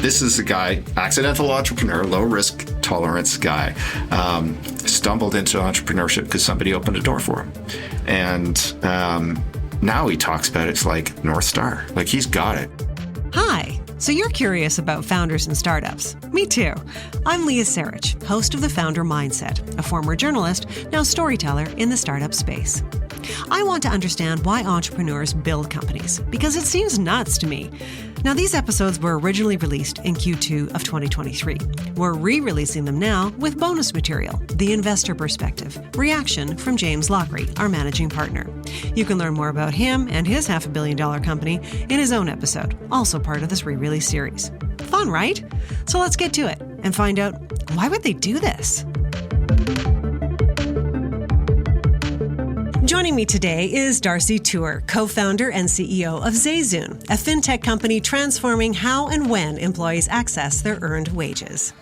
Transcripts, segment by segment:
this is a guy, accidental entrepreneur, low risk tolerance guy, stumbled into entrepreneurship because somebody opened a door for him. And now he talks about it's like North Star, like he's got it. Hi. So you're curious about founders and startups. Me too. I'm Leah, host of The Founder Mindset, a former journalist, now storyteller in the startup space. I want to understand why entrepreneurs build companies, because it seems nuts to me. Now, these episodes were originally released in Q2 of 2023. We're re-releasing them now with bonus material, The Investor Perspective, reaction from James Lochrie, our managing partner. You can learn more about him and his $500 million company in his own episode, also part of this re-release series. Fun, right? So let's get to it and find out, why would they do this? Joining me today is Darcy Tuer, co-founder and CEO of ZayZoon, a fintech company transforming how and when employees access their earned wages.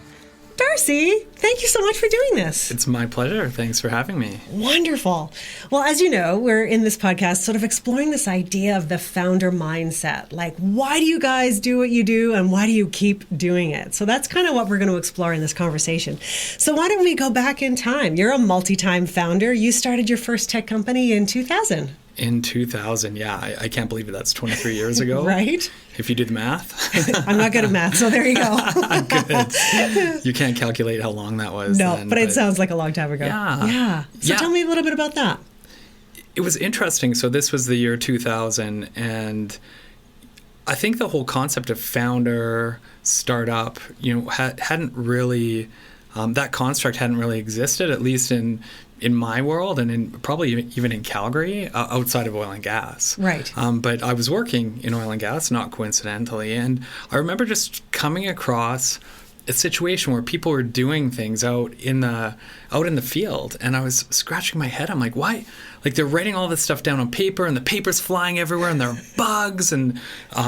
Darcy, thank you so much for doing this. It's my pleasure. Thanks for having me. Wonderful. Well, as you know, we're in this podcast sort of exploring this idea of the founder mindset. Like, why do you guys do what you do and why do you keep doing it? So that's kind of what we're going to explore in this conversation. So why don't we go back in time? You're a multi-time founder. You started your first tech company in 2000. In 2000, yeah. I can't believe it. That's 23 years ago. Right? If you do the math. I'm not good at math, so there you go. Good. You can't calculate how long that was. No, then, but it sounds like a long time ago. Yeah. So tell me a little bit about that. It was interesting. So this was the year 2000, and I think the whole concept of founder, startup, hadn't really, that construct hadn't really existed, at least in my world and in probably even in Calgary, outside of oil and gas. Right. But I was working in oil and gas, not coincidentally. And I remember just coming across a situation where people were doing things out in the field. And I was scratching my head. I'm like, why? Like, they're writing all this stuff down on paper and the paper's flying everywhere and there are bugs and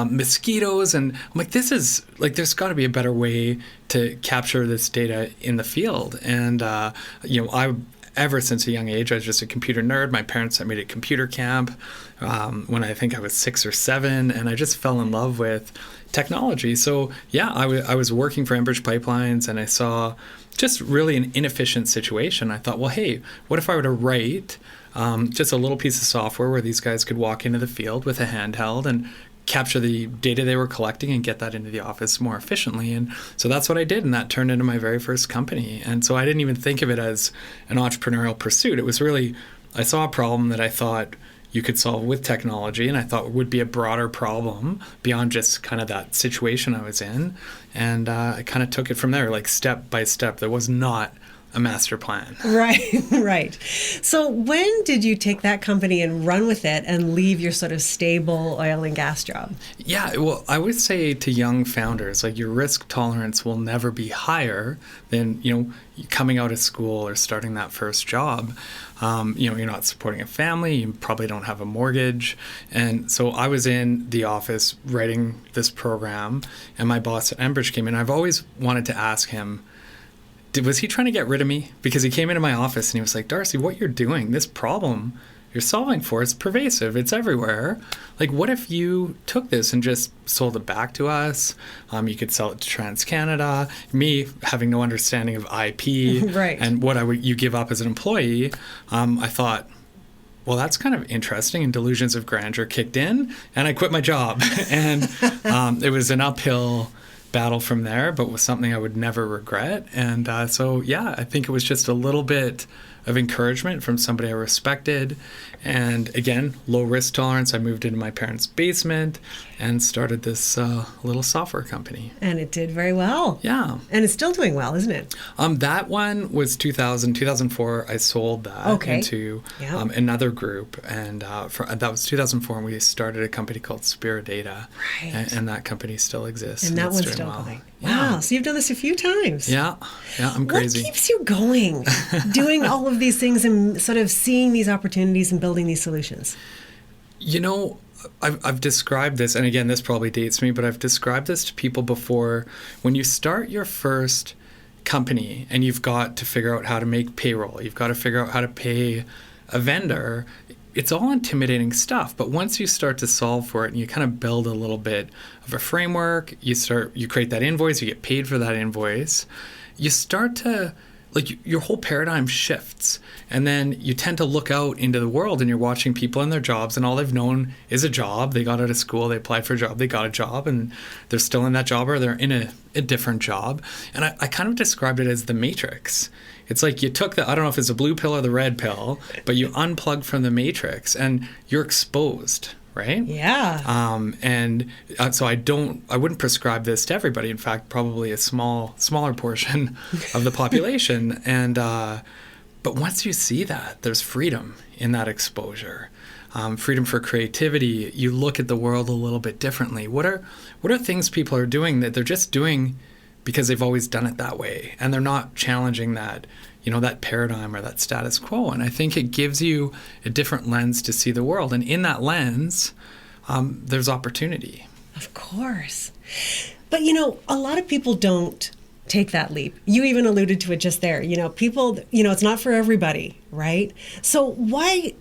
mosquitoes. And I'm like, this is like, there's got to be a better way to capture this data in the field. And, ever since a young age, I was just a computer nerd. My parents sent me to computer camp when I think I was 6 or 7, and I just fell in love with technology. So, yeah, I was working for Enbridge Pipelines, and I saw just really an inefficient situation. I thought, well, hey, what if I were to write just a little piece of software where these guys could walk into the field with a handheld and capture the data they were collecting and get that into the office more efficiently. And so that's what I did, and that turned into my very first company. And so I didn't even think of it as an entrepreneurial pursuit. It was really, I saw a problem that I thought you could solve with technology, and I thought would be a broader problem beyond just kind of that situation I was in. And I kind of took it from there, like step by step. There was not a master plan. Right. So when did you take that company and run with it and leave your sort of stable oil and gas job? Yeah, well, I would say to young founders, like, your risk tolerance will never be higher than, coming out of school or starting that first job. You're not supporting a family, you probably don't have a mortgage. And so I was in the office writing this program, and my boss at Enbridge came in. I've always wanted to ask him, was he trying to get rid of me? Because he came into my office and he was like, Darcy, what you're doing, this problem you're solving for is pervasive. It's everywhere. Like, what if you took this and just sold it back to us? You could sell it to TransCanada. Me having no understanding of IP right. and what you give up as an employee, I thought, well, that's kind of interesting. And delusions of grandeur kicked in, and I quit my job. And it was an uphill battle from there, but was something I would never regret. And I think it was just a little bit of encouragement from somebody I respected. And again, low risk tolerance. I moved into my parents' basement and started this little software company. And it did very well. Yeah. And it's still doing well, isn't it? That one was 2004. I sold that into another group. And that was 2004. And we started a company called Spirit Data. Right. And that company still exists. And that one's still going. Wow. So you've done this a few times. Yeah. I'm crazy. What keeps you going, doing all of these things and sort of seeing these opportunities and building these solutions? I've described this, and again, this probably dates me, but I've described this to people before. When you start your first company and you've got to figure out how to make payroll, you've got to figure out how to pay a vendor, it's all intimidating stuff. But once you start to solve for it and you kind of build a little bit of a framework, you create that invoice, you get paid for that invoice, you start to, your whole paradigm shifts. And then you tend to look out into the world and you're watching people in their jobs and all they've known is a job. They got out of school, they applied for a job, they got a job, and they're still in that job or they're in a different job. And I kind of described it as the Matrix. It's like you took I don't know if it's a blue pill or the red pill, but you unplugged from the Matrix and you're exposed, right? Yeah. So I wouldn't prescribe this to everybody. In fact, probably a smaller portion of the population. But once you see that, there's freedom in that exposure, freedom for creativity. You look at the world a little bit differently. What are things people are doing that they're just doing because they've always done it that way, and they're not challenging that, that paradigm or that status quo. And I think it gives you a different lens to see the world. And in that lens, there's opportunity. Of course. But, a lot of people don't take that leap. You even alluded to it just there. People, it's not for everybody, right? So why,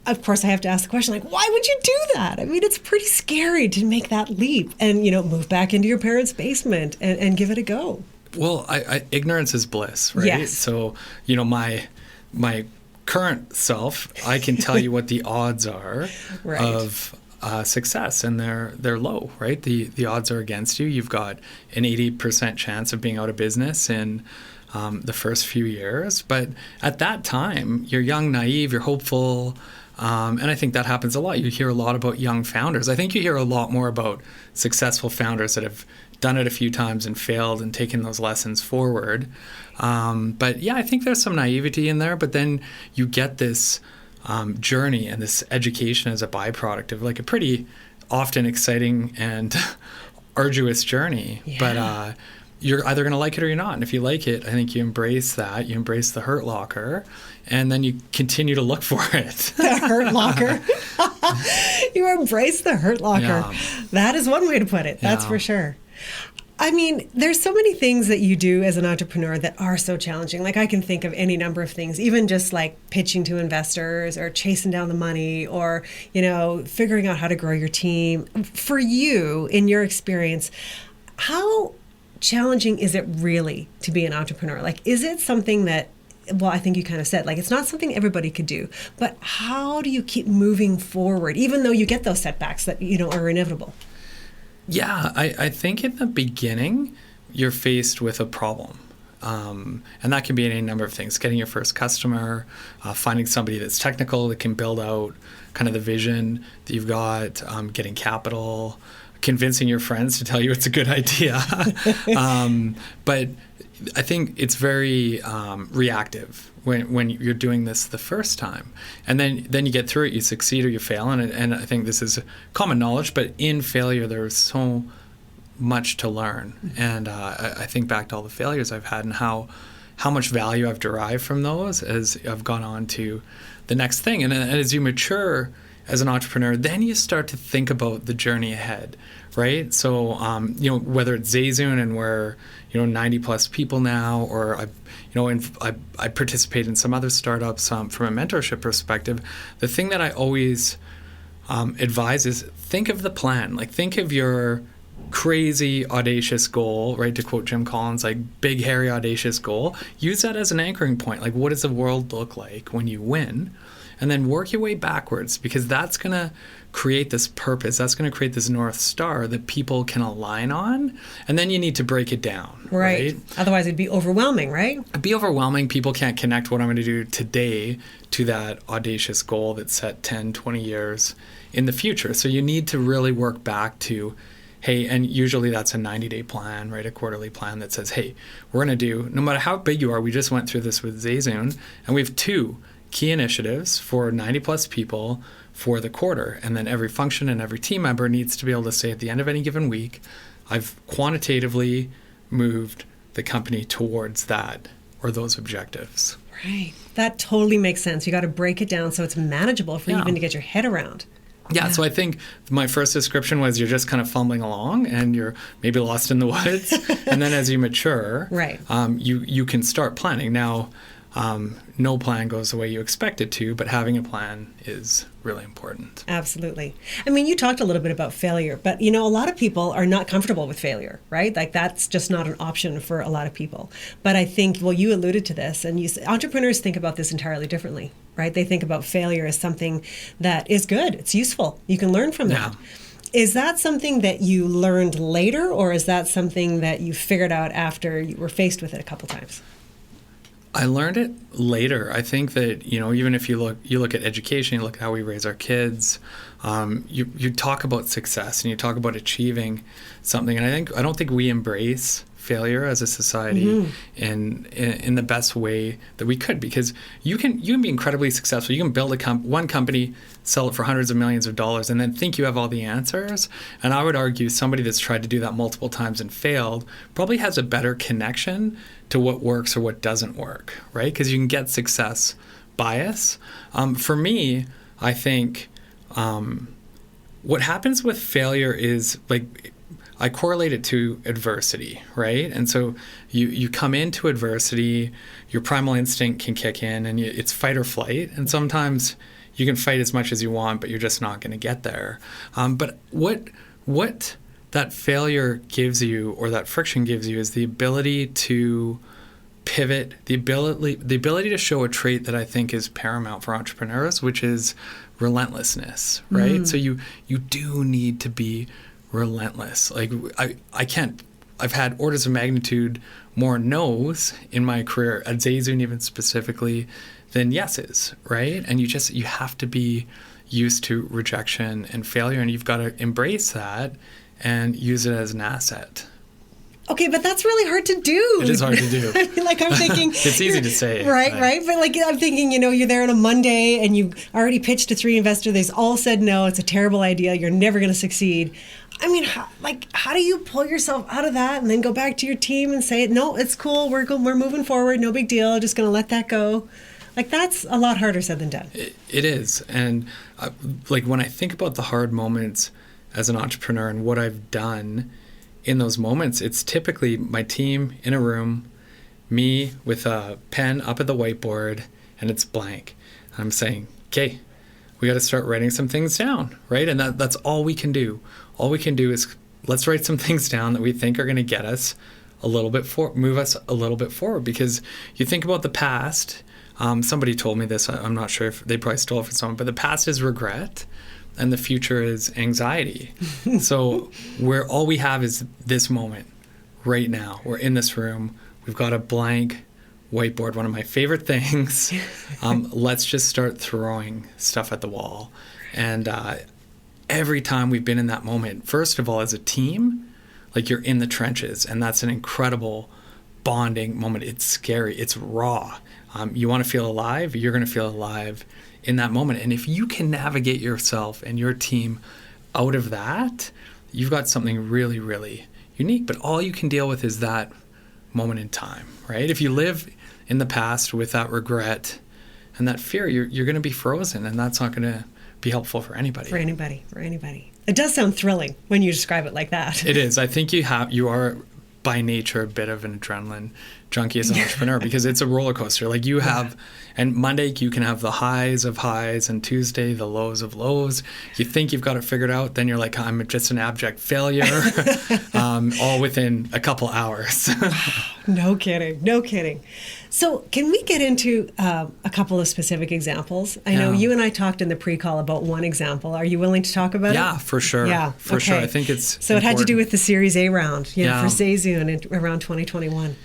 of course I have to ask the question, why would you do that? I mean, it's pretty scary to make that leap and, move back into your parents' basement and give it a go. Well, ignorance is bliss, right? Yes. So, my current self, I can tell you what the odds are right. of success, and they're low, right? The odds are against you. You've got an 80% chance of being out of business in the first few years. But at that time, you're young, naive, you're hopeful. And I think that happens a lot. You hear a lot about young founders. I think you hear a lot more about successful founders that have done it a few times and failed and taken those lessons forward. But yeah, I think there's some naivety in there, but then you get this journey and this education as a byproduct of a pretty often exciting and arduous journey. Yeah. But you're either going to like it or you're not. And if you like it, I think you embrace that. You embrace the hurt locker, and then you continue to look for it. The hurt locker. You embrace the hurt locker. Yeah. That is one way to put it. That's for sure. I mean, there's so many things that you do as an entrepreneur that are so challenging. I can think of any number of things, even just pitching to investors or chasing down the money or, figuring out how to grow your team. For you, in your experience, how challenging is it really to be an entrepreneur? Is it something that, well, I think you kind of said, it's not something everybody could do, but how do you keep moving forward, even though you get those setbacks that, are inevitable? Yeah, I think in the beginning, you're faced with a problem. And that can be any number of things. Getting your first customer, finding somebody that's technical that can build out kind of the vision that you've got, getting capital, convincing your friends to tell you it's a good idea. But I think it's very reactive when you're doing this the first time. And then you get through it, you succeed or you fail. And I think this is common knowledge, but in failure, there's so much to learn. And I think back to all the failures I've had and how much value I've derived from those as I've gone on to the next thing. And as you mature as an entrepreneur, then you start to think about the journey ahead, right? So, whether it's ZayZoon and we're, 90 plus people now, or I participate in some other startups from a mentorship perspective. The thing that I always advise is think of the plan. Think of your crazy, audacious goal, right? To quote Jim Collins, big, hairy, audacious goal. Use that as an anchoring point. What does the world look like when you win? And then work your way backwards, because that's going to create this purpose. That's going to create this North Star that people can align on. And then you need to break it down. Right. Otherwise, it'd be overwhelming, right? It'd be overwhelming. People can't connect what I'm going to do today to that audacious goal that's set 10, 20 years in the future. So you need to really work back to, hey, and usually that's a 90-day plan, right? A quarterly plan that says, hey, we're going to do, no matter how big you are, we just went through this with ZayZoon, and we have 2 key initiatives for 90 plus people for the quarter. And then every function and every team member needs to be able to say at the end of any given week, I've quantitatively moved the company towards that or those objectives. Right. That totally makes sense. You got to break it down so it's manageable for you even to get your head around. Yeah, so I think my first description was you're just kind of fumbling along and you're maybe lost in the woods. And then as you mature, right. You can start planning. Now, no plan goes the way you expect it to, but having a plan is really important. Absolutely. I mean, you talked a little bit about failure, but a lot of people are not comfortable with failure, right? Like that's just not an option for a lot of people. But I think, well, you alluded to this, and entrepreneurs think about this entirely differently, right? They think about failure as something that is good. It's useful. You can learn from that. Is that something that you learned later, or is that something that you figured out after you were faced with it a couple times? I learned it later. I think that, even if you look at education, you look at how we raise our kids, you talk about success and you talk about achieving something. And I don't think we embrace failure as a society in the best way that we could, because you can be incredibly successful. You can build one company, sell it for hundreds of millions of dollars, and then think you have all the answers. And I would argue somebody that's tried to do that multiple times and failed probably has a better connection to what works or what doesn't work, right? Because you can get success bias. For me, I think what happens with failure is I correlate it to adversity, right? And so you come into adversity, your primal instinct can kick in, and it's fight or flight. And sometimes you can fight as much as you want, but you're just not going to get there. But what that failure gives you, or that friction gives you, is the ability to pivot, the ability to show a trait that I think is paramount for entrepreneurs, which is relentlessness, right? So you do need to be relentless. I've had orders of magnitude more no's in my career at ZayZoon, even specifically, than yeses, right? And you have to be used to rejection and failure, and you've got to embrace that and use it as an asset. Okay, but that's really hard to do. It is hard to do. I mean, I'm thinking... It's easy to say. Right. But I'm thinking, you're there on a Monday and you already pitched to 3 investors. They all said no, it's a terrible idea. You're never going to succeed. I mean, how do you pull yourself out of that and then go back to your team and say, no, it's cool. We're moving forward. No big deal. Just going to let that go. That's a lot harder said than done. It is. And when I think about the hard moments as an entrepreneur and what I've done in those moments, it's typically my team in a room, me with a pen up at the whiteboard, and it's blank. I'm saying, okay, we got to start writing some things down, right? And that's all we can do. All we can do is let's write some things down that we think are going to get us move us a little bit forward. Because you think about the past. Somebody told me this. I'm not sure if they probably stole it from someone, but the past is regret, and the future is anxiety. So all we have is this moment right now. We're in this room. We've got a blank whiteboard, one of my favorite things. Let's just start throwing stuff at the wall. And every time we've been in that moment, first of all, as a team, you're in the trenches, and that's an incredible bonding moment. It's scary. It's raw. You want to feel alive? You're going to feel alive in that moment. And if you can navigate yourself and your team out of that, you've got something really, really unique. But all you can deal with is that moment in time, right? If you live in the past with that regret and that fear, you're going to be frozen, and that's not going to be helpful for anybody. For anybody. It does sound thrilling when you describe it like that. It is. I think you are by nature a bit of an adrenaline junkie as an entrepreneur, because it's a roller coaster. You have, and Monday you can have the highs of highs, and Tuesday the lows of lows. You think you've got it figured out, then you're like, I'm just an abject failure, all within a couple hours. No kidding. So can we get into a couple of specific examples? I know you and I talked in the pre-call about one example. Are you willing to talk about it? Yeah, for sure. For sure. I think it's so important. It had to do with the Series A round for ZayZoon around 2021.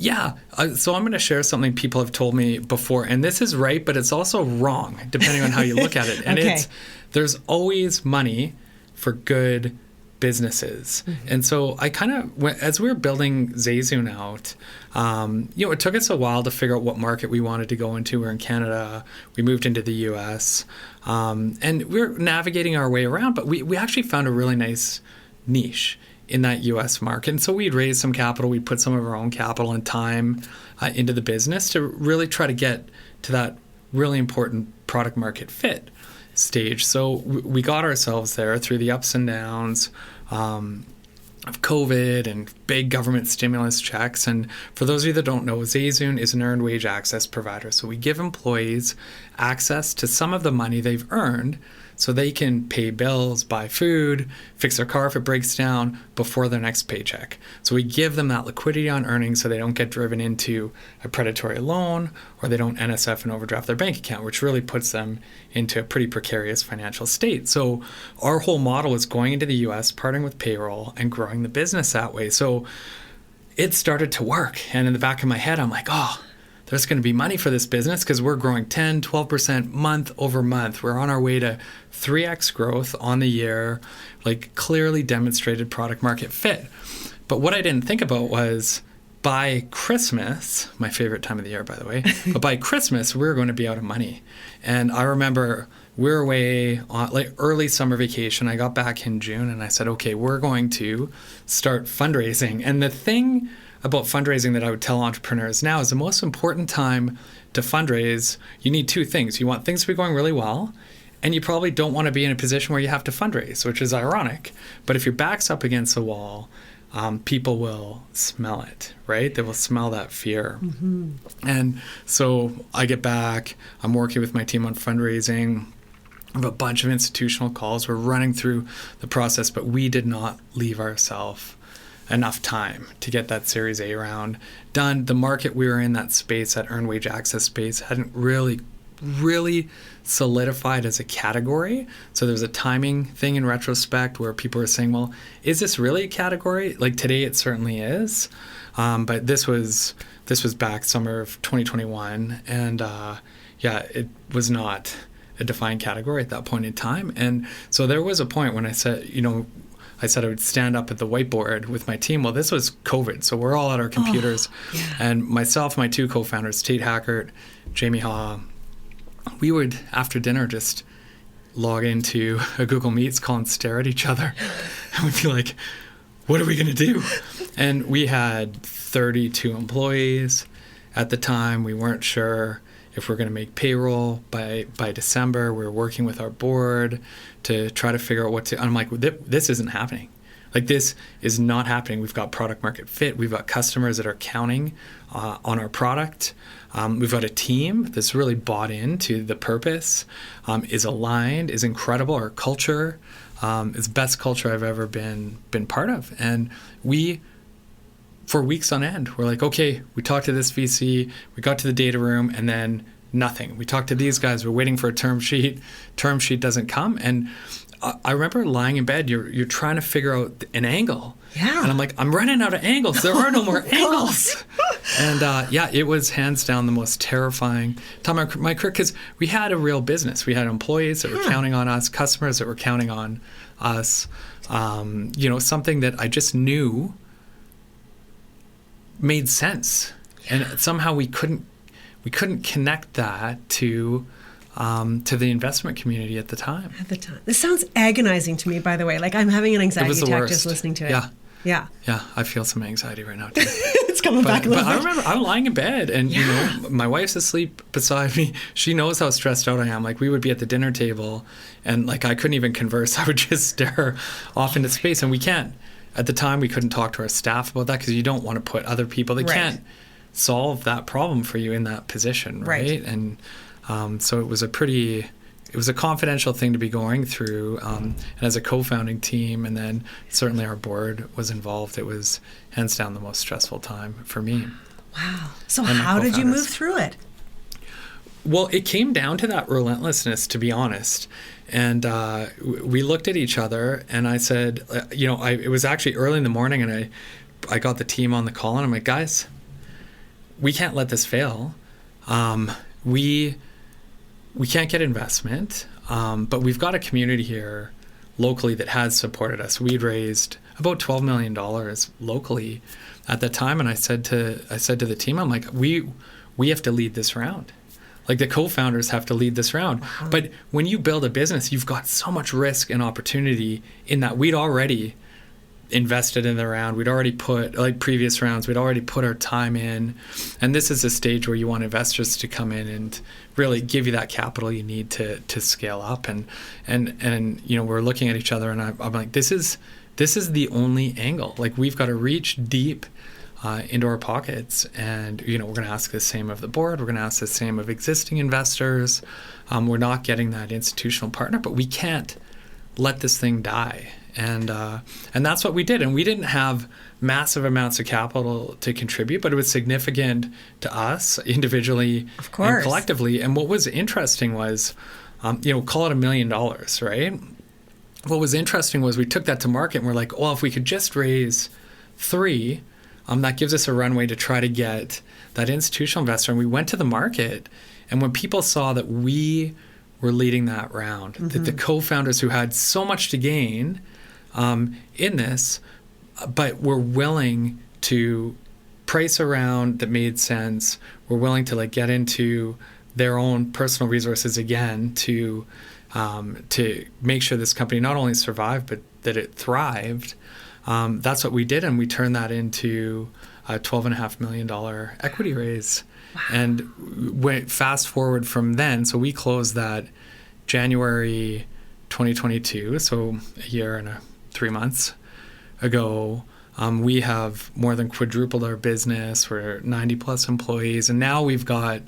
Yeah. So I'm going to share something people have told me before, and this is right, but it's also wrong, depending on how you look at it. And there's always money for good businesses. And so I kind of, as we were building ZayZoon out, it took us a while to figure out what market we wanted to go into. We're in Canada. We moved into the US. And we're navigating our way around, but we actually found a really nice niche in that U.S. market. And so we'd raised some capital. We'd put some of our own capital and time into the business to really try to get to that really important product market fit stage. So we got ourselves there through the ups and downs. of COVID and big government stimulus checks. And for those of you that don't know, ZayZoon is an earned wage access provider. So we give employees access to some of the money they've earned so they can pay bills, buy food, fix their car if it breaks down before their next paycheck. So we give them that liquidity on earnings so they don't get driven into a predatory loan or they don't NSF and overdraft their bank account, which really puts them into a pretty precarious financial state. So our whole model is going into the US, partnering with payroll and growing the business that way. So it started to work. And in the back of my head, I'm like, oh, there's going to be money for this business because we're growing 10, 12% month over month. We're on our way to 3x growth on the year, like clearly demonstrated product market fit. But what I didn't think about was by Christmas, my favorite time of the year, by the way, but by Christmas, we were going to be out of money. And I remember we were away on like early summer vacation. I got back in June and I said, okay, we're going to start fundraising. And the thing about fundraising that I would tell entrepreneurs now is the most important time to fundraise, you need two things. You want things to be going really well, and you probably don't want to be in a position where you have to fundraise, which is ironic. But if your back's up against the wall, people will smell it, right? They will smell that fear. Mm-hmm. And so I get back, I'm working with my team on fundraising. I have a bunch of institutional calls. We're running through the process, but we did not leave ourselves enough time to get that Series A round done. The market we were in, that space, that earned wage access space, hadn't really solidified as a category. So there's a timing thing in retrospect where people are saying, well, is this really a category? Like today it certainly is. But this was back summer of 2021. And it was not a defined category at that point in time. And so there was a point when I said, I would stand up at the whiteboard with my team. Well, this was COVID, so we're all at our computers. And myself, my two co-founders, Tate Hackert, Jamie Haw, we would, after dinner, just log into a Google Meets call and stare at each other. And we'd be like, what are we going to do? And we had 32 employees at the time. We weren't sure if we're going to make payroll by December. We were working with our board to try to figure out what to. And I'm like, this isn't happening. Like, this is not happening. We've got product market fit. We've got customers that are counting on our product. We've got a team that's really bought into the purpose, is aligned, is incredible. Our culture is the best culture I've ever been part of. And we, for weeks on end, we're like, okay, we talked to this VC, we got to the data room, and then nothing. We talked to these guys, we're waiting for a term sheet doesn't come. And I remember lying in bed, you're trying to figure out an angle. Yeah. And I'm like, I'm running out of angles. There are no more angles. And it was hands down the most terrifying time of my career, because we had a real business. We had employees that were counting on us, customers that were counting on us. Something that I just knew made sense. And somehow we couldn't connect that to the investment community at the time. This sounds agonizing to me, by the way. Like, I'm having an anxiety attack worst. just listening to it. Yeah, I feel some anxiety right now too. It's coming back a little bit. I remember I'm lying in bed and my wife's asleep beside me. She knows how stressed out I am. Like, we would be at the dinner table and like I couldn't even converse. I would just stare off into space, and we can't. At the time, we couldn't talk to our staff about that because you don't want to put other people. They can't solve that problem for you in that position, right? And so it was a confidential thing to be going through. And as a co-founding team, and then certainly our board was involved, it was hands down the most stressful time for me. Wow. So how did you move through it? Well, it came down to that relentlessness, to be honest. And we looked at each other, and I said, it was actually early in the morning, and I got the team on the call, and I'm like, guys, we can't let this fail. We can't get investment, but we've got a community here locally that has supported us. We'd raised about $12 million locally at that time, and I said to the team, I'm like, we have to lead this round. Like, the co-founders have to lead this round. Uh-huh. But when you build a business, you've got so much risk and opportunity in that. We'd already invested in the round. We'd already put, like previous rounds, we'd already put our time in. And this is a stage where you want investors to come in and really give you that capital you need to scale up. And we're looking at each other, and I'm like, this is this is the only angle. Like, we've got to reach deep into our pockets, and we're going to ask the same of the board. We're going to ask the same of existing investors. We're not getting that institutional partner, but we can't let this thing die. And that's what we did. And we didn't have massive amounts of capital to contribute, but it was significant to us individually of course, and collectively. And what was interesting was, call it $1 million, right? What was interesting was we took that to market and we're like, well, if we could just raise 3, that gives us a runway to try to get that institutional investor. And we went to the market, and when people saw that we were leading that round, that the co-founders who had so much to gain in this, but were willing to price around that made sense, were willing to get into their own personal resources again to make sure this company not only survived, but that it thrived. That's what we did, and we turned that into a $12.5 million equity raise. Wow. And went fast forward from then, so we closed that January 2022, so a year and 3 months ago. We have more than quadrupled our business. We're 90 plus employees, and now we've got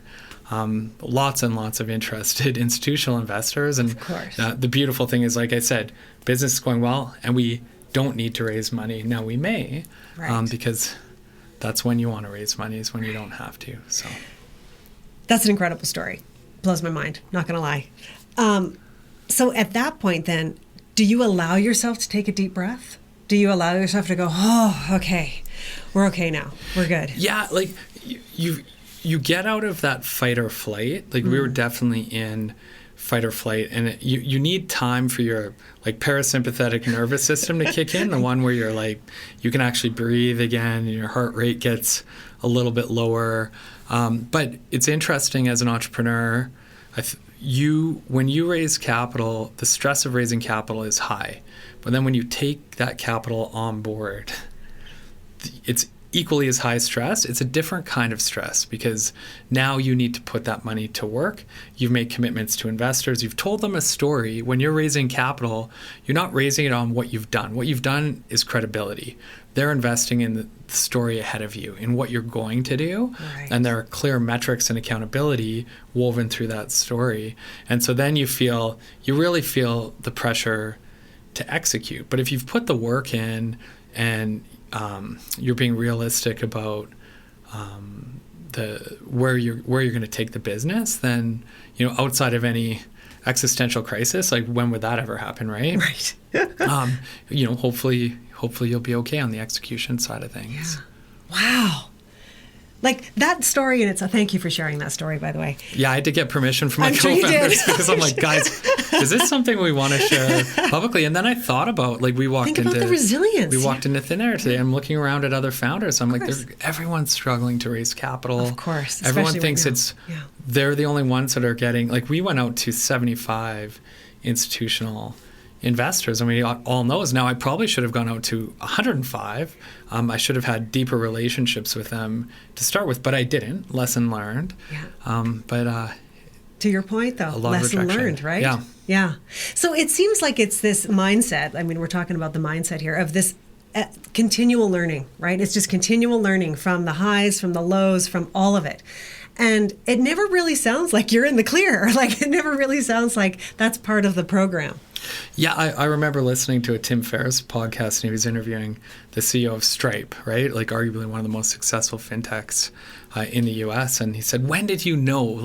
lots and lots of interested institutional investors. And of course, the beautiful thing is, like I said, business is going well, and we don't need to raise money. Now we may, right, because that's when you want to raise money, is when you don't have to. So that's an incredible story. Blows my mind, not going to lie. So at that point then, do you allow yourself to take a deep breath? Do you allow yourself to go, oh, okay, we're okay now, we're good? Yeah, like you get out of that fight or flight. Like we were definitely in fight or flight, and you need time for your parasympathetic nervous system to kick in, the one where you're you can actually breathe again and your heart rate gets a little bit lower. But it's interesting as an entrepreneur, when you raise capital, the stress of raising capital is high. But then when you take that capital on board, it's equally as high stress. It's a different kind of stress because now you need to put that money to work. You've made commitments to investors. You've told them a story. When you're raising capital, you're not raising it on what you've done. What you've done is credibility. They're investing in the story ahead of you, in what you're going to do. Right. And there are clear metrics and accountability woven through that story. And so then you really feel the pressure to execute. But if you've put the work in and you're being realistic about where you're going to take the business, then outside of any existential crisis, when would that ever happen, right? Right. Hopefully you'll be okay on the execution side of things. Yeah. Wow. That story, and thank you for sharing that story, by the way. Yeah, I had to get permission from my I'm sure you co-founders did. because I'm like, guys, is this something we want to share publicly? And then I thought about, we walked about the resilience. We walked into thin air today. I'm looking around at other founders. I'm like, everyone's struggling to raise capital. Of course. Everyone thinks they're the only ones that are getting, we went out to 75 institutional investors, and we all knows now I probably should have gone out to 105. I should have had deeper relationships with them to start with, but I didn't. Lesson learned. Yeah. To your point, though, lesson learned, right? Yeah. Yeah. So it seems like it's this mindset. I mean, we're talking about the mindset here of this continual learning, right? It's just continual learning from the highs, from the lows, from all of it. And it never really sounds like you're in the clear. It never really sounds like that's part of the program. Yeah, I remember listening to a Tim Ferriss podcast, and he was interviewing the CEO of Stripe, right? Arguably one of the most successful fintechs in the U.S. And he said, when did you know,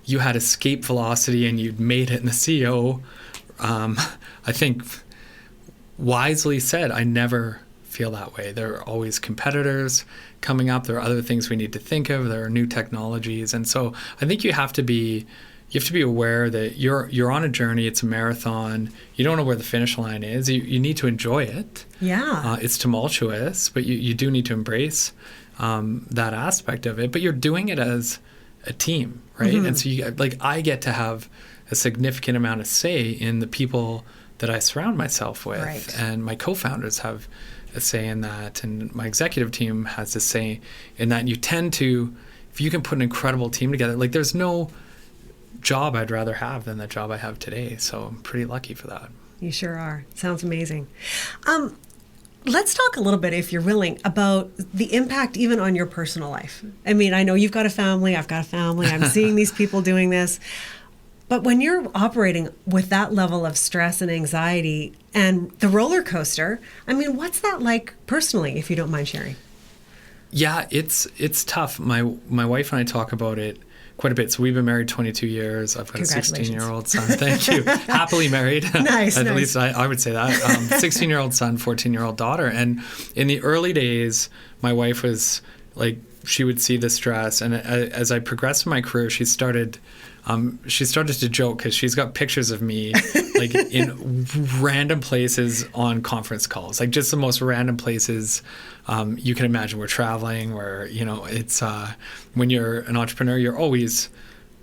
you had escape velocity and you'd made it? And the CEO, I think, wisely said, I never feel that way. There are always competitors coming up. There are other things we need to think of. There are new technologies. And so I think you have to be aware that you're on a journey. It's a marathon. You don't know where the finish line is. You need to enjoy it. Yeah. It's tumultuous, but you do need to embrace that aspect of it. But you're doing it as a team, right? Mm-hmm. And so I get to have a significant amount of say in the people that I surround myself with. Right. And my co-founders have a say in that, and my executive team has a say in that. And you tend to, if you can put an incredible team together, there's no job I'd rather have than the job I have today. So I'm pretty lucky for that. You sure are. Sounds amazing. let's talk a little bit, if you're willing, about the impact even on your personal life. I mean, I know you've got a family, I've got a family, I'm seeing these people doing this. But when you're operating with that level of stress and anxiety and the roller coaster, I mean, what's that like personally, if you don't mind sharing? Yeah, it's tough. My wife and I talk about it quite a bit. So we've been married 22 years. I've got a 16-year-old son. Thank you. Happily married. Nice. At least I would say that. 16-year-old son, 14-year-old daughter. And in the early days, my wife was like, she would see the stress. And as I progressed in my career, she started to joke because she's got pictures of me like in random places on conference calls, like just the most random places you can imagine. We're traveling, where, it's when you're an entrepreneur, you're always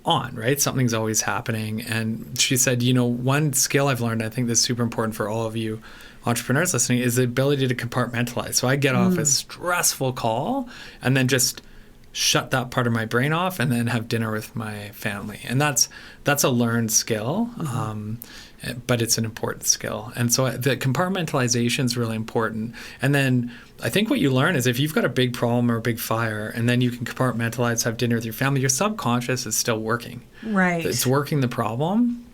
on, right? Something's always happening. And she said, one skill I've learned, I think this is super important for all of you entrepreneurs listening, is the ability to compartmentalize. So I get off a stressful call and then just shut that part of my brain off and then have dinner with my family. And that's a learned skill, but it's an important skill. And so the compartmentalization is really important. And then I think what you learn is if you've got a big problem or a big fire and then you can compartmentalize, have dinner with your family, your subconscious is still working. Right. It's working the problem.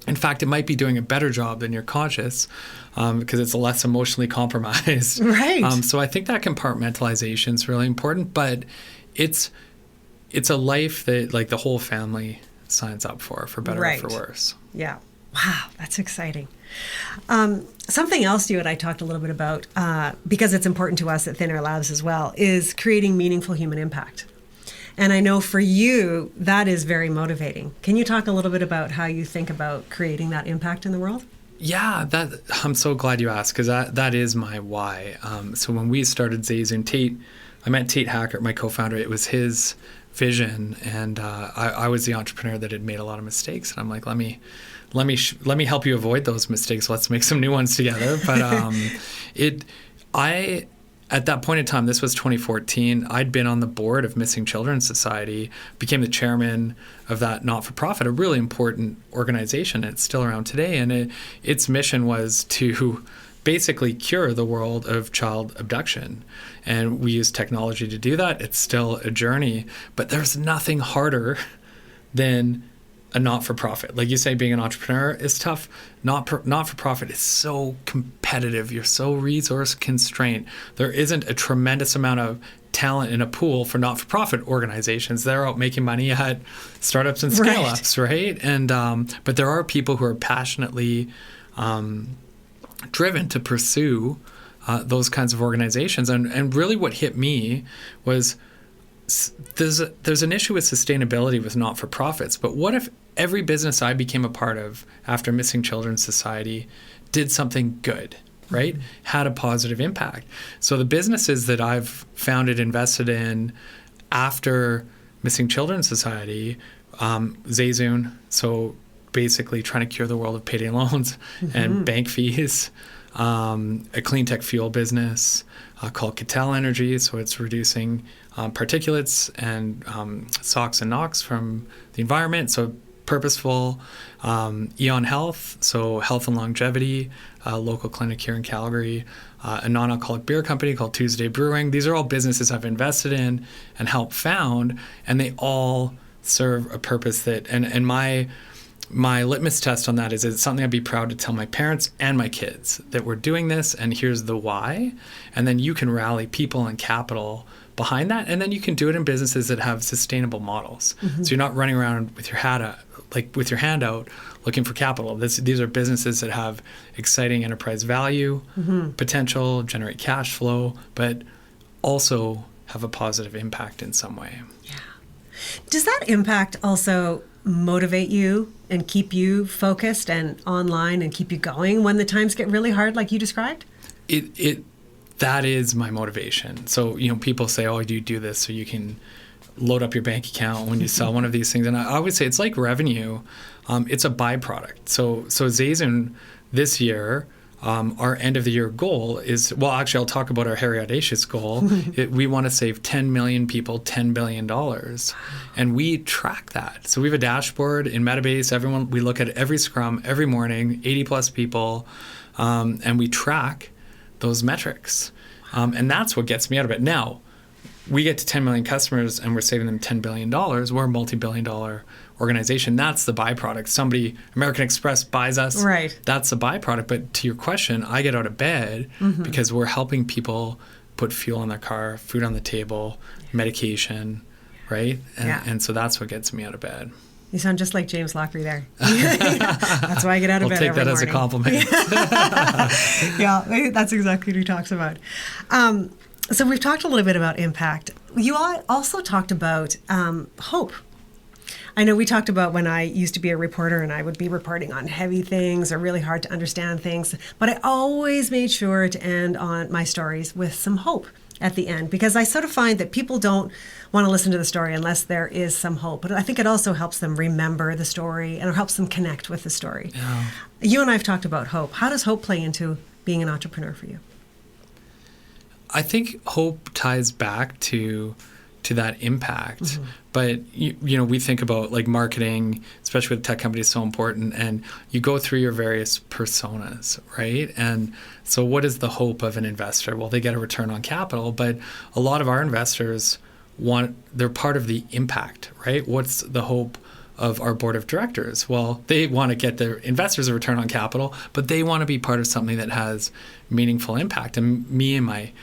In fact, it might be doing a better job than your conscious because it's less emotionally compromised. Right. So I think that compartmentalization is really important, but it's a life that like the whole family signs up for better or for worse. Yeah. Wow, that's exciting. Something else you and I talked a little bit about, because it's important to us at Thin Air Labs as well, is creating meaningful human impact. And I know for you, that is very motivating. Can you talk a little bit about how you think about creating that impact in the world? Yeah, I'm so glad you asked, because that is my why. So when we started ZayZoon, I met Tate Hackert, my co-founder. It was his vision, and I was the entrepreneur that had made a lot of mistakes. And I'm like, let me help you avoid those mistakes. Let's make some new ones together. But at that point in time, this was 2014, I'd been on the board of Missing Children Society, became the chairman of that not-for-profit, a really important organization. It's still around today, and its mission was to basically cure the world of child abduction. And we use technology to do that. It's still a journey, but there's nothing harder than a not-for-profit. Like you say, being an entrepreneur is tough. Not-for-profit is so competitive. You're so resource constrained. There isn't a tremendous amount of talent in a pool for not-for-profit organizations. They're out making money at startups and scale-ups, right? And but there are people who are passionately driven to pursue those kinds of organizations. And really what hit me was there's an issue with sustainability with not-for-profits, but what if every business I became a part of after Missing Children Society did something good, right? Had a positive impact. So the businesses that I've founded, invested in after Missing Children Society, ZayZoon, so basically trying to cure the world of payday loans and bank fees, a clean tech fuel business called Cattell Energy, so it's reducing particulates and SOx and NOx from the environment, so purposeful. Eon Health, so health and longevity, a local clinic here in Calgary, a non-alcoholic beer company called Tuesday Brewing. These are all businesses I've invested in and helped found, and they all serve a purpose that, and my litmus test on that is it's something I'd be proud to tell my parents and my kids that we're doing this, and here's the why. And then you can rally people and capital behind that, and then you can do it in businesses that have sustainable models. So you're not running around with your hand out looking for capital. These are businesses that have exciting enterprise value, potential, generate cash flow, but also have a positive impact in some way. Yeah. Does that impact also motivate you and keep you focused and online and keep you going when the times get really hard, like you described? That is my motivation. So, people say, oh, do you do this so you can load up your bank account when you sell one of these things? And I would say it's like revenue. It's a byproduct. So ZayZoon this year, our end of the year goal is, well, actually, I'll talk about our hairy audacious goal. We want to save 10 million people $10 billion. And we track that. So we have a dashboard in Metabase. We look at every scrum every morning, 80 plus people, and we track those metrics. And that's what gets me out of it. Now, we get to 10 million customers and we're saving them $10 billion. We're a multi-billion-dollar organization. That's the byproduct. American Express buys us. Right. That's the byproduct. But to your question, I get out of bed because we're helping people put fuel in their car, food on the table, medication, right? And so that's what gets me out of bed. You sound just like James Lochrie there. That's why I get out of bed every morning. I'll take that as a compliment. Yeah, that's exactly what he talks about. So we've talked a little bit about impact. You also talked about hope. I know we talked about when I used to be a reporter and I would be reporting on heavy things or really hard to understand things, but I always made sure to end on my stories with some hope at the end, because I sort of find that people don't want to listen to the story unless there is some hope. But I think it also helps them remember the story and it helps them connect with the story. Yeah. You and I have talked about hope. How does hope play into being an entrepreneur for you? I think hope ties back to that impact. But we think about like marketing, especially with tech companies, so important, and you go through your various personas, right? And so what is the hope of an investor? Well, they get a return on capital, but a lot of our investors they're part of the impact, right? What's the hope of our board of directors? Well, they want to get their investors a return on capital, but they want to be part of something that has meaningful impact. And me and my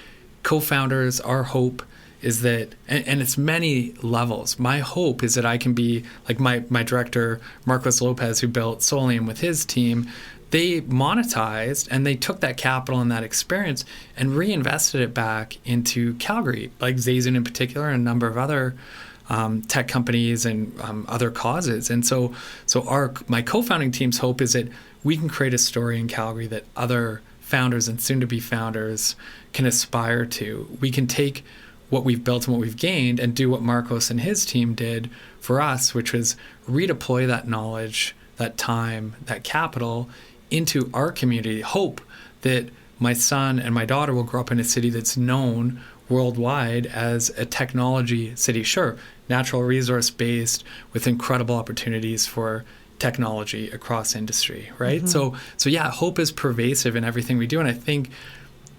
co-founders, our hope is that, and it's many levels. My hope is that I can be like my director, Marcos Lopez, who built Solium with his team. They monetized and they took that capital and that experience and reinvested it back into Calgary, like ZayZoon in particular, and a number of other tech companies and other causes. And so my co-founding team's hope is that we can create a story in Calgary that other founders and soon-to-be founders can aspire to. We can take what we've built and what we've gained and do what Marcos and his team did for us, which was redeploy that knowledge, that time, that capital into our community. Hope that my son and my daughter will grow up in a city that's known worldwide as a technology city. Sure, natural resource based with incredible opportunities for technology across industry, right? So yeah, hope is pervasive in everything we do. And I think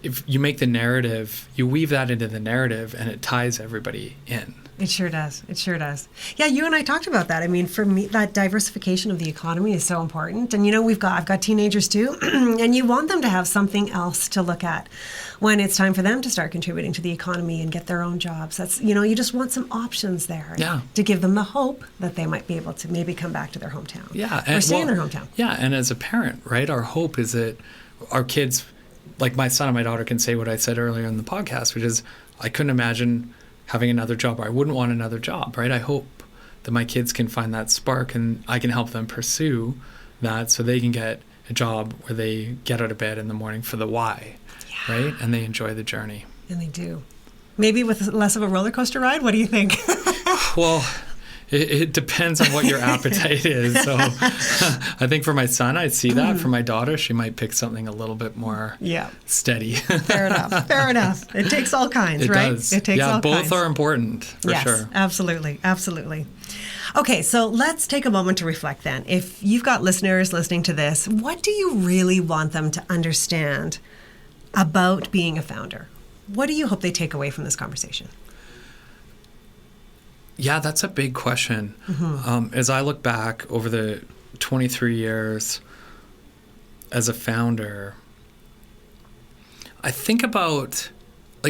if you make the narrative, you weave that into the narrative and it ties everybody in. It sure does. It sure does. Yeah, you and I talked about that. I mean, for me, that diversification of the economy is so important. And, I've got teenagers too, and you want them to have something else to look at when it's time for them to start contributing to the economy and get their own jobs. That's, you just want some options there to give them the hope that they might be able to maybe come back to their hometown. Yeah. Or stay in their hometown. Yeah. And as a parent, right, our hope is that our kids, like my son and my daughter, can say what I said earlier in the podcast, which is I couldn't imagine having another job, or I wouldn't want another job, right? I hope that my kids can find that spark and I can help them pursue that so they can get a job where they get out of bed in the morning for the why, right? And they enjoy the journey. And they do. Maybe with less of a roller coaster ride? What do you think? Well, it depends on what your appetite is. So I think for my son, I see that. For my daughter, she might pick something a little bit more steady. Fair enough. Fair enough. It takes all kinds, right? Does. It takes all both kinds. Are important, for sure. Absolutely. Absolutely. Okay, so let's take a moment to reflect then. If you've got listeners listening to this, what do you really want them to understand about being a founder? What do you hope they take away from this conversation? Yeah, that's a big question. As I look back over the 23 years as a founder, I think about,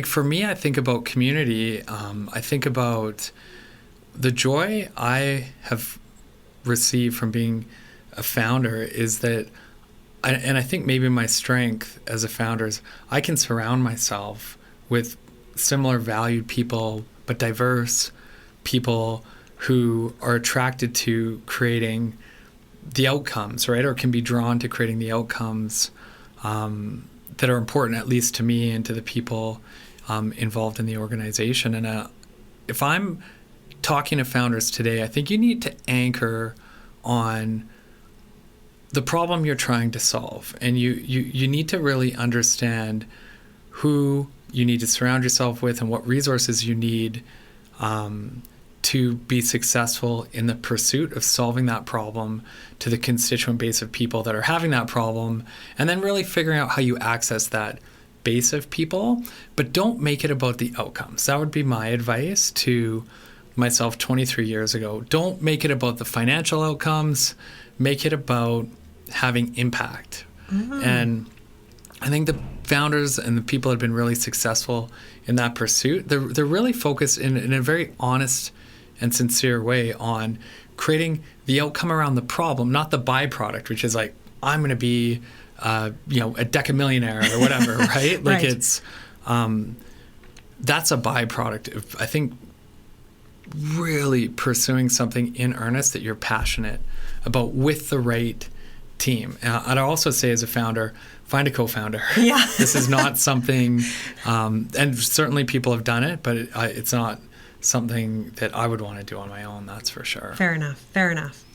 for me, I think about community. I think about the joy I have received from being a founder is that, and I think maybe my strength as a founder is I can surround myself with similar valued people, but diverse people who are attracted to creating the outcomes, right? Or can be drawn to creating the outcomes that are important, at least to me and to the people involved in the organization. And if I'm talking to founders today, I think you need to anchor on the problem you're trying to solve. And you need to really understand who you need to surround yourself with and what resources you need to be successful in the pursuit of solving that problem to the constituent base of people that are having that problem, and then really figuring out how you access that base of people, but don't make it about the outcomes. That would be my advice to myself 23 years ago. Don't make it about the financial outcomes. Make it about having impact. And I think the founders and the people that have been really successful in that pursuit, they're really focused in a very honest and sincere way on creating the outcome around the problem, not the byproduct, which is like, I'm going to be a decamillionaire or whatever, right? Like it's, that's a byproduct of, I think, really pursuing something in earnest that you're passionate about with the right team. I'd also say as a founder, find a co-founder. Yeah. This is not something, and certainly people have done it, but it's not something that I would want to do on my own, that's for sure. Fair enough.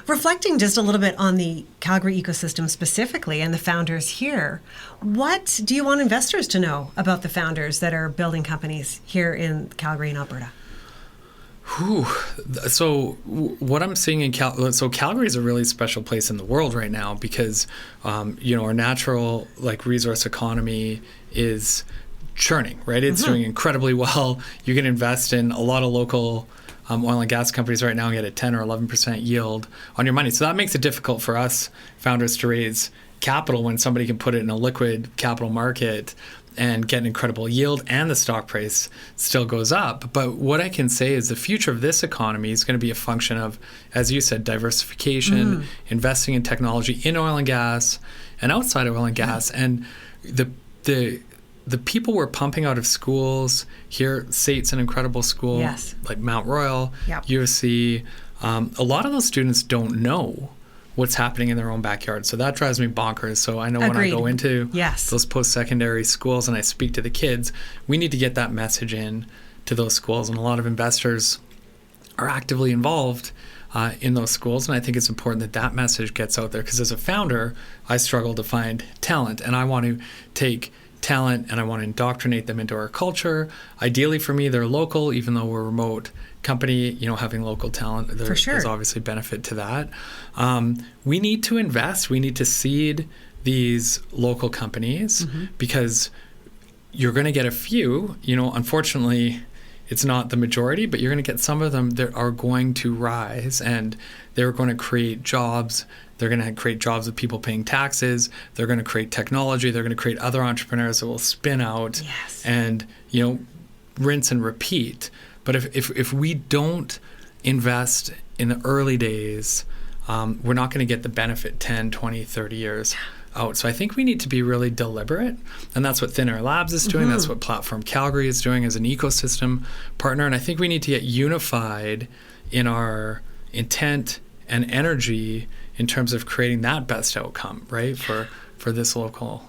Reflecting just a little bit on the Calgary ecosystem specifically and the founders here, what do you want investors to know about the founders that are building companies here in Calgary and Alberta? So what I'm seeing in Calgary is a really special place in the world right now because, our natural resource economy is churning, right? It's doing incredibly well. You can invest in a lot of local oil and gas companies right now and get a 10 or 11% yield on your money. So that makes it difficult for us founders to raise capital when somebody can put it in a liquid capital market and get an incredible yield and the stock price still goes up. But what I can say is the future of this economy is going to be a function of, as you said, diversification, investing in technology in oil and gas and outside of oil and gas. And the people we're pumping out of schools here, SAIT's an incredible school, like Mount Royal, U of C. A lot of those students don't know what's happening in their own backyard. So that drives me bonkers. So I know when I go into those post-secondary schools and I speak to the kids, we need to get that message in to those schools. And a lot of investors are actively involved in those schools. And I think it's important that that message gets out there because as a founder, I struggle to find talent and I want to take talent and I want to indoctrinate them into our culture. Ideally for me, they're local, even though we're a remote company, having local talent, there's obviously benefit to that. We need to invest. We need to seed these local companies because you're going to get a few, unfortunately, it's not the majority, but you're going to get some of them that are going to rise and they're going to create jobs. They're going to create jobs with people paying taxes. They're going to create technology. They're going to create other entrepreneurs that will spin out and, rinse and repeat. But if we don't invest in the early days, we're not going to get the benefit 10, 20, 30 years out. So I think we need to be really deliberate. And that's what Thin Air Labs is doing. That's what Platform Calgary is doing as an ecosystem partner. And I think we need to get unified in our intent and energy in terms of creating that best outcome, right, for this local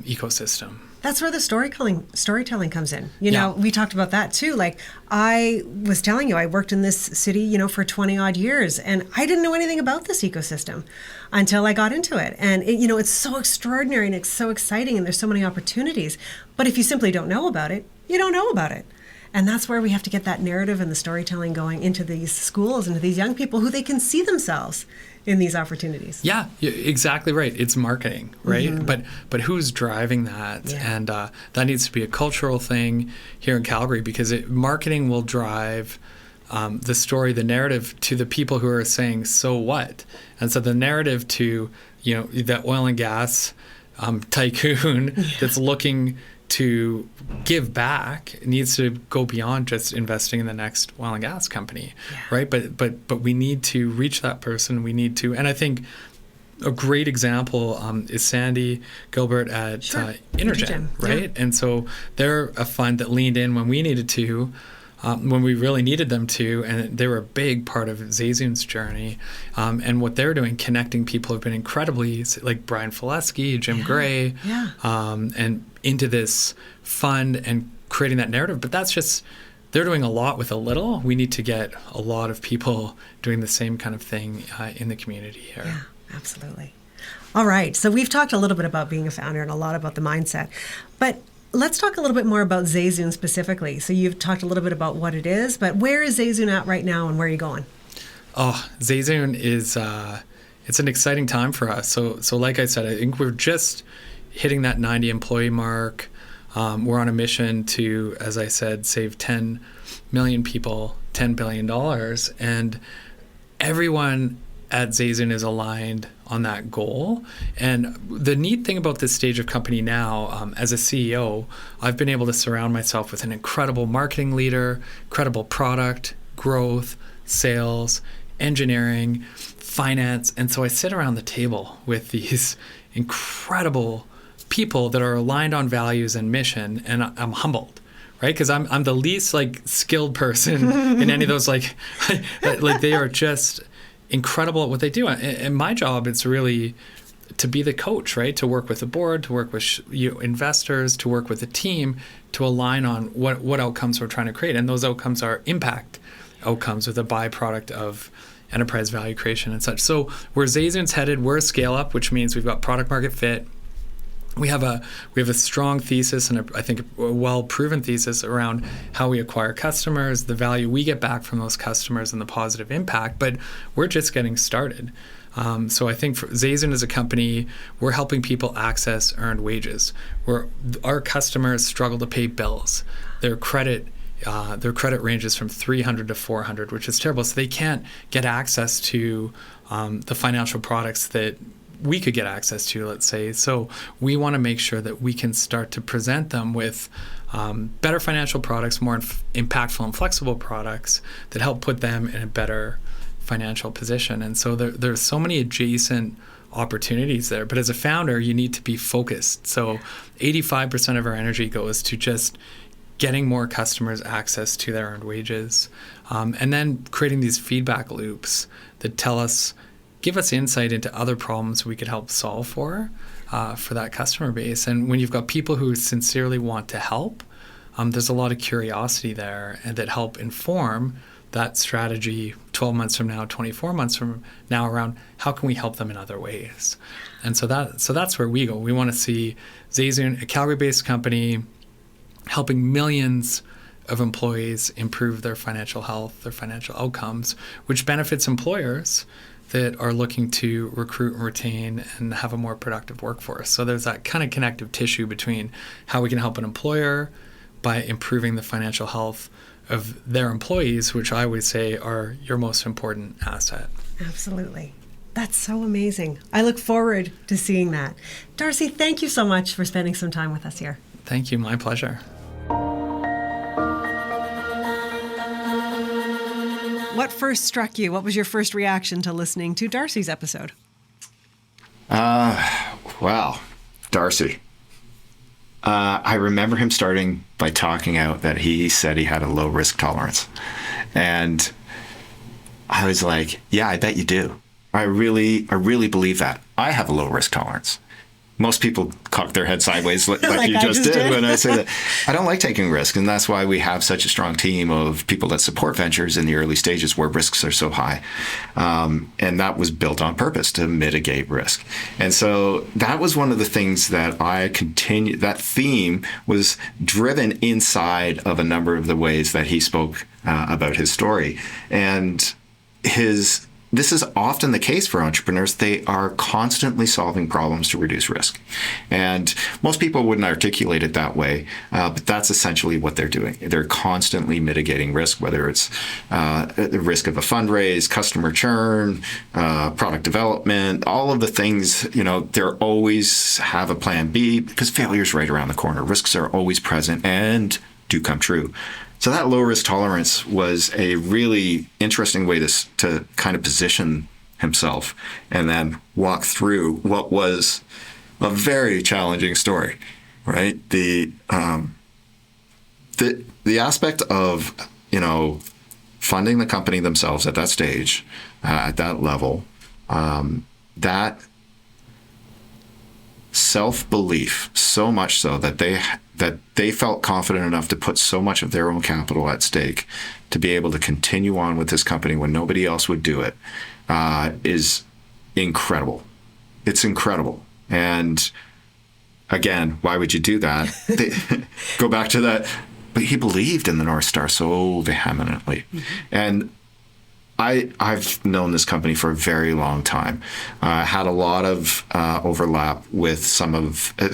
ecosystem. That's where the storytelling comes in. We talked about that too. Like I was telling you, I worked in this city, for 20 odd years, and I didn't know anything about this ecosystem until I got into it. And it's so extraordinary and it's so exciting and there's so many opportunities. But if you simply don't know about it, you don't know about it. And that's where we have to get that narrative and the storytelling going into these schools, into these young people who they can see themselves in these opportunities. Yeah, exactly right. It's marketing, right? But who's driving that? Yeah. And that needs to be a cultural thing here in Calgary because marketing will drive the story, the narrative to the people who are saying, so what? And so the narrative to, that oil and gas tycoon that's looking to give back needs to go beyond just investing in the next oil and gas company, right? But we need to reach that person. We need to, and I think a great example is Sandy Gilbert at Intergen, right? Yeah. And so they're a fund that leaned in when we needed to, when we really needed them to, and they were a big part of ZayZoon's journey. And what they're doing, connecting people, have been incredibly, like Brian Fileski, Jim Gray, and into this fund and creating that narrative. But that's just, they're doing a lot with a little. We need to get a lot of people doing the same kind of thing in the community here. Yeah, absolutely. All right. So we've talked a little bit about being a founder and a lot about the mindset. But let's talk a little bit more about ZayZoon specifically. So you've talked a little bit about what it is, but where is ZayZoon at right now and where are you going? Oh, ZayZoon is, it's an exciting time for us. So like I said, I think we're just hitting that 90 employee mark. We're on a mission to, as I said, save 10 million people $10 billion. And everyone at ZayZoon is aligned on that goal. And the neat thing about this stage of company now, as a CEO, I've been able to surround myself with an incredible marketing leader, incredible product, growth, sales, engineering, finance. And so I sit around the table with these incredible people that are aligned on values and mission, and I'm humbled. Right, because I'm the least skilled person in any of those like they are just incredible at what they do. And my job is really to be the coach, right? To work with the board, to work with investors, to work with the team, to align on what outcomes we're trying to create. And those outcomes are impact outcomes with a byproduct of enterprise value creation and such. So where ZayZoon's headed, we're a scale up, which means we've got product market fit. We have a strong thesis and I think a well-proven thesis around how we acquire customers, the value we get back from those customers, and the positive impact. But we're just getting started. So I think for ZayZoon as a company, we're helping people access earned wages. Our customers struggle to pay bills. Their credit ranges from 300 to 400, which is terrible. So they can't get access to the financial products that we could get access to, let's say. So we want to make sure that we can start to present them with better financial products, more impactful and flexible products that help put them in a better financial position. And so there's so many adjacent opportunities there. But as a founder, you need to be focused. So 85% of our energy goes to just getting more customers access to their earned wages, and then creating these feedback loops that give us insight into other problems we could help solve for that customer base. And when you've got people who sincerely want to help, there's a lot of curiosity there and that help inform that strategy 12 months from now, 24 months from now, around how can we help them in other ways. And so that's where we go. We want to see ZayZoon, a Calgary-based company, helping millions of employees improve their financial health, their financial outcomes, which benefits employers that are looking to recruit and retain and have a more productive workforce. So there's that kind of connective tissue between how we can help an employer by improving the financial health of their employees, which I would say are your most important asset. Absolutely. That's so amazing. I look forward to seeing that. Darcy, thank you so much for spending some time with us here. Thank you. My pleasure. What first struck you? What was your first reaction to listening to Darcy's episode? Wow, Darcy. I remember him starting by talking out that he said he had a low risk tolerance. And I was like, yeah, I bet you do. I really believe that. I have a low risk tolerance. Most people cock their head sideways like you just did when I say that. I don't like taking risks, and that's why we have such a strong team of people that support ventures in the early stages where risks are so high. And that was built on purpose to mitigate risk. And so that was one of the things that that theme was driven inside of a number of the ways that he spoke about his story. And this is often the case for entrepreneurs. They are constantly solving problems to reduce risk. And most people wouldn't articulate it that way, but that's essentially what they're doing. They're constantly mitigating risk, whether it's the risk of a fundraise, customer churn, product development, all of the things, they always have a plan B because failure's right around the corner. Risks are always present and do come true. So that low risk tolerance was a really interesting way to kind of position himself and then walk through what was a very challenging story, right? The aspect of, funding the company themselves at that stage, at that level, that self-belief, so much so that they felt confident enough to put so much of their own capital at stake to be able to continue on with this company when nobody else would do it, is incredible. It's incredible. And again, why would you do that? Go back to that. But he believed in the North Star so vehemently. Mm-hmm. And I've known this company for a very long time. Had a lot of overlap with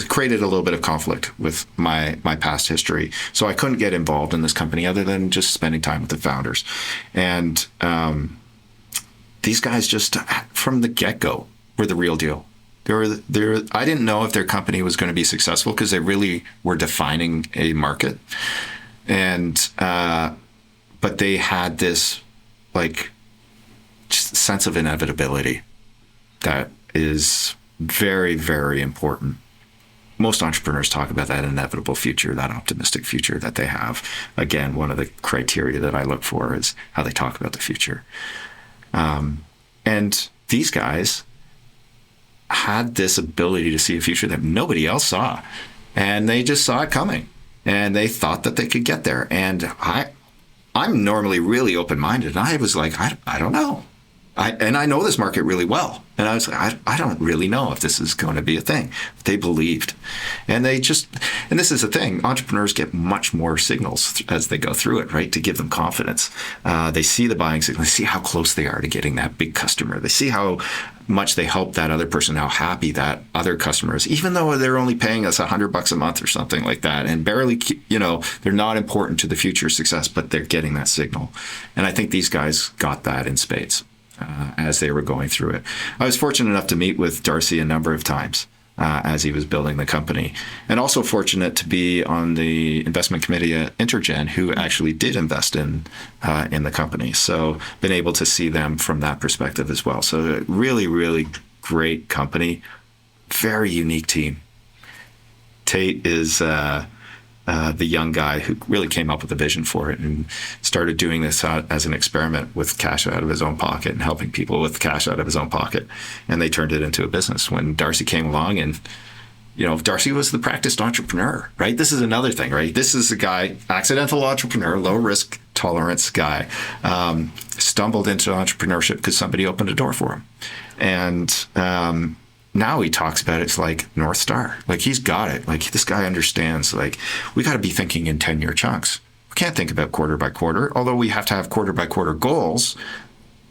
created a little bit of conflict with my past history. So I couldn't get involved in this company other than just spending time with the founders. And these guys just from the get-go were the real deal. I didn't know if their company was going to be successful because they really were defining a market. And but they had this like just sense of inevitability that is very, very important. Most entrepreneurs talk about that inevitable future, that optimistic future that they have. Again, one of the criteria that I look for is how they talk about the future. And these guys had this ability to see a future that nobody else saw. And they just saw it coming. And they thought that they could get there. And I'm normally really open-minded. And I was like, I don't know. I know this market really well. And I was like, I don't really know if this is going to be a thing. But they believed. And and this is the thing, entrepreneurs get much more signals as they go through it, right? To give them confidence. They see the buying signal, they see how close they are to getting that big customer. They see how much they help that other person, how happy that other customer is, even though they're only paying us $100 a month or something like that. And barely, they're not important to the future success, but they're getting that signal. And I think these guys got that in spades. As they were going through it. I was fortunate enough to meet with Darcy a number of times as he was building the company, and also fortunate to be on the investment committee at Intergen, who actually did invest in the company. So been able to see them from that perspective as well. So really, really great company, very unique team. Tate is the young guy who really came up with a vision for it and started doing this as an experiment with cash out of his own pocket and helping people with cash out of his own pocket. And they turned it into a business when Darcy came along. And, Darcy was the practiced entrepreneur, right? This is another thing, right? This is a guy, accidental entrepreneur, low risk tolerance guy, stumbled into entrepreneurship because somebody opened a door for him. And, now he talks about it's like North Star. Like he's got it. Like this guy understands, like we got to be thinking in 10-year chunks. We can't think about quarter by quarter, although we have to have quarter by quarter goals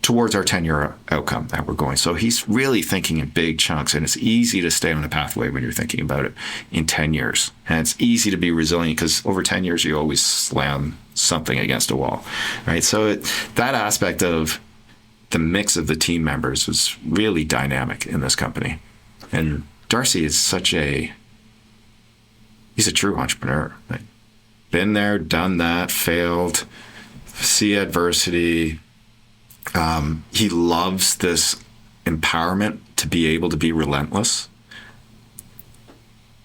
towards our 10-year outcome that we're going. So he's really thinking in big chunks, and it's easy to stay on the pathway when you're thinking about it in 10 years. And it's easy to be resilient because over 10 years, you always slam something against a wall, right? So that aspect of the mix of the team members was really dynamic in this company. And Darcy is he's a true entrepreneur. Like, been there, done that, failed, see adversity. He loves this empowerment to be able to be relentless.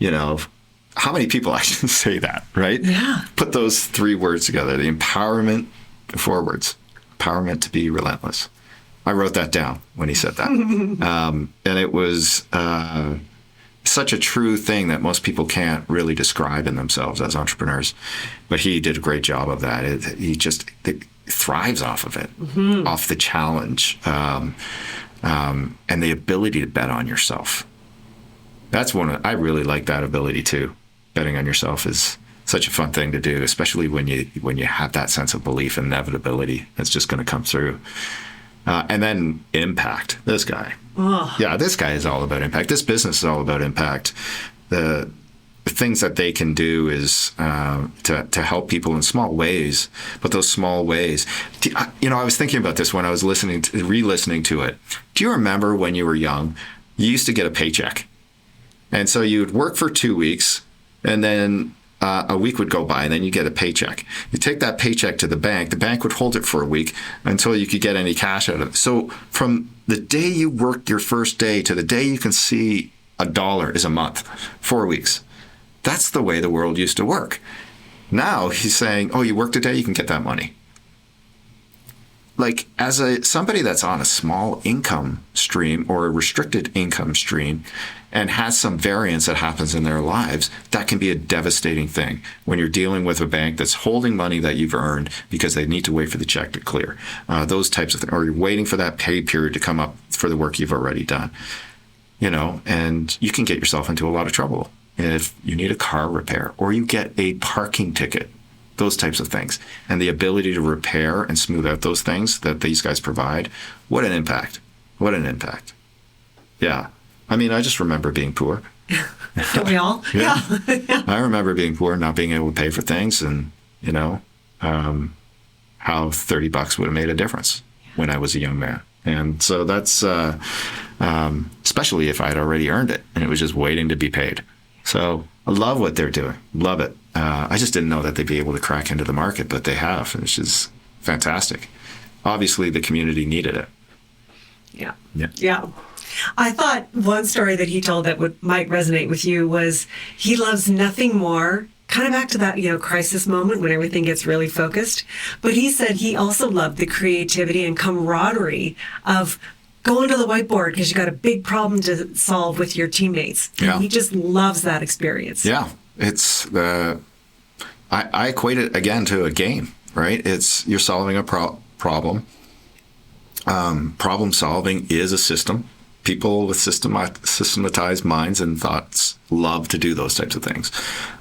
How many people actually say that, right? Yeah. Put those three words together, the empowerment, 4 words, empowerment to be relentless. I wrote that down when he said that. And it was such a true thing that most people can't really describe in themselves as entrepreneurs. But he did a great job of that. He just thrives off of it, off the challenge, and the ability to bet on yourself. That's I really like that ability too. Betting on yourself is such a fun thing to do, especially when you have that sense of belief and inevitability that's just going to come through. And then impact. This guy. Oh. Yeah, this guy is all about impact. This business is all about impact. The things that they can do is to help people in small ways, but those small ways. I was thinking about this when I was re-listening to it. Do you remember when you were young, you used to get a paycheck? And so you'd work for 2 weeks, and then a week would go by, and then you get a paycheck. You take that paycheck to the bank would hold it for a week until you could get any cash out of it. So from the day you work your first day to the day you can see $1 is a month, 4 weeks. That's the way the world used to work. Now he's saying, oh, you worked a day, you can get that money. Like as somebody that's on a small income stream or a restricted income stream and has some variance that happens in their lives, that can be a devastating thing when you're dealing with a bank that's holding money that you've earned because they need to wait for the check to clear. Those types of things, or you're waiting for that pay period to come up for the work you've already done. And you can get yourself into a lot of trouble if you need a car repair or you get a parking ticket. those types of things. And the ability to repair and smooth out those things that these guys provide, what an impact. What an impact. Yeah. I mean, I just remember being poor. Don't we all? Yeah. I remember being poor, not being able to pay for things, and, how $30 would have made a difference when I was a young man. And so that's, especially if I'd already earned it and it was just waiting to be paid. So I love what they're doing. Love it. I just didn't know that they'd be able to crack into the market, but they have, which is fantastic. Obviously, the community needed it. Yeah. I thought one story that he told that might resonate with you was he loves nothing more, kind of back to that, crisis moment when everything gets really focused. But he said he also loved the creativity and camaraderie of going to the whiteboard because you got a big problem to solve with your teammates. Yeah. And he just loves that experience. Yeah. It's I equate it again to a game, right? It's you're solving a problem. Problem solving is a system. People with systematized minds and thoughts love to do those types of things.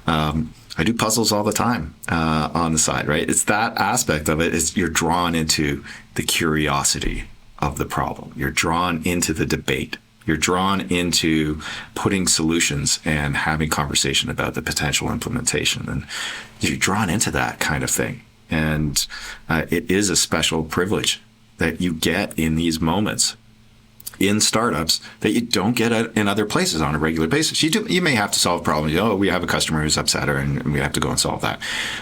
I do puzzles all the time on the side, right? It's that aspect of it. You're drawn into the curiosity of the problem. You're drawn into the debate. You're drawn into putting solutions and having conversation about the potential implementation. And you're drawn into that kind of thing. And it is a special privilege that you get in these moments in startups that you don't get in other places on a regular basis. You may have to solve problems. We have a customer who's upset, and we have to go and solve that.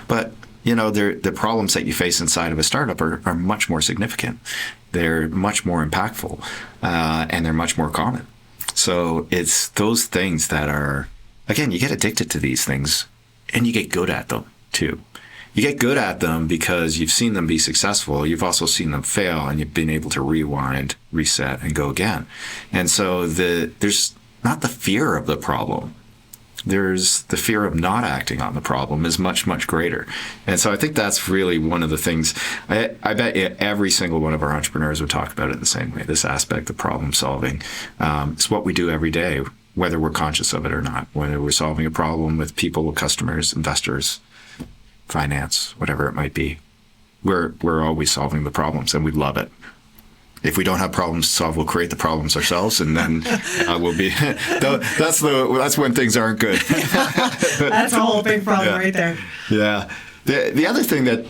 But the problems that you face inside of a startup are much more significant. They're much more impactful, and they're much more common. So it's those things that are, again, you get addicted to these things, and you get good at them too. You get good at them because you've seen them be successful. You've also seen them fail, and you've been able to rewind, reset, and go again. And so there's not the fear of the problem. There's the fear of not acting on the problem is much, much greater. And so I think that's really one of the things. I bet every single one of our entrepreneurs would talk about it the same way. This aspect of problem solving. It's what we do every day, whether we're conscious of it or not, whether we're solving a problem with people, customers, investors, finance, whatever it might be. We're always solving the problems, and we love it. If we don't have problems to solve, we'll create the problems ourselves, and then we'll be. That's when things aren't good. That's a whole big problem right there. Yeah. The other thing that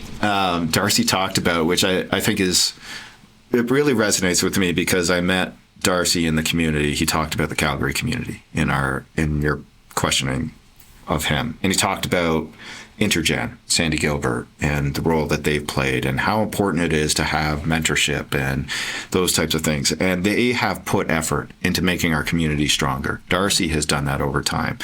Darcy talked about, which I think it really resonates with me because I met Darcy in the community. He talked about the Calgary community in your questioning of him, and he talked about Intergen, Sandy Gilbert, and the role that they've played and how important it is to have mentorship and those types of things. And they have put effort into making our community stronger. Darcy has done that over time.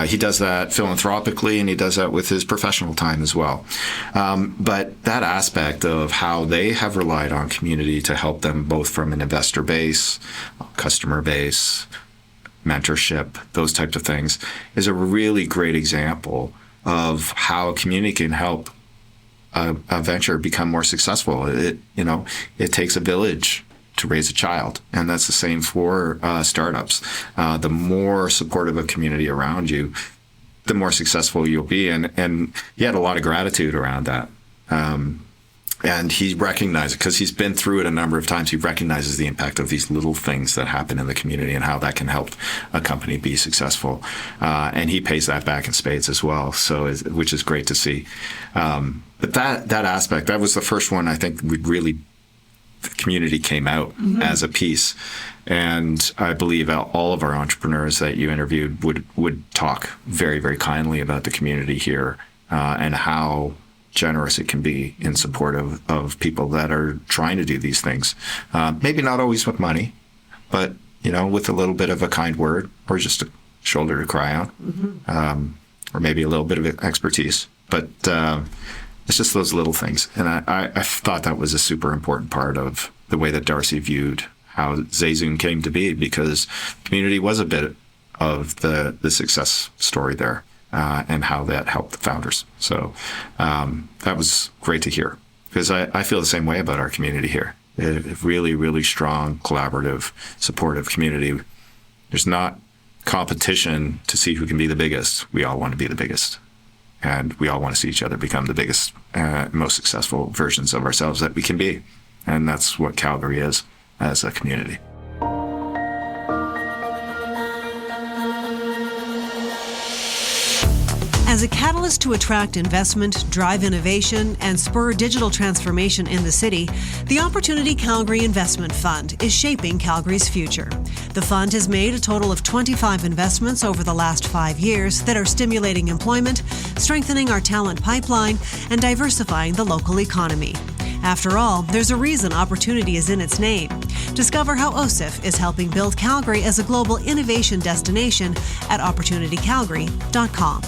He does that philanthropically, and he does that with his professional time as well. But that aspect of how they have relied on community to help them both from an investor base, customer base, mentorship, those types of things, is a really great example of how a community can help a venture become more successful. It takes a village to raise a child, and that's the same for startups. The more supportive a community around you, the more successful you'll be. And he had a lot of gratitude around that. And he recognized, because he's been through it a number of times, he recognizes the impact of these little things that happen in the community and how that can help a company be successful. And he pays that back in spades as well, which is great to see. But that aspect, that was the first one I think the community came out as a piece. And I believe all of our entrepreneurs that you interviewed would talk very, very kindly about the community here and how generous it can be in support of people that are trying to do these things. Maybe not always with money, but with a little bit of a kind word or just a shoulder to cry on, or maybe a little bit of expertise. But it's just those little things. And I thought that was a super important part of the way that Darcy viewed how ZayZoon came to be, because community was a bit of the success story there. And how that helped the founders. So that was great to hear, because I feel the same way about our community here. A really, really strong, collaborative, supportive community. There's not competition to see who can be the biggest. We all want to be the biggest. And we all want to see each other become the biggest, most successful versions of ourselves that we can be. And that's what Calgary is as a community. As a catalyst to attract investment, drive innovation, and spur digital transformation in the city, the Opportunity Calgary Investment Fund is shaping Calgary's future. The fund has made a total of 25 investments over the last 5 years that are stimulating employment, strengthening our talent pipeline, and diversifying the local economy. After all, there's a reason opportunity is in its name. Discover how OSIF is helping build Calgary as a global innovation destination at opportunitycalgary.com.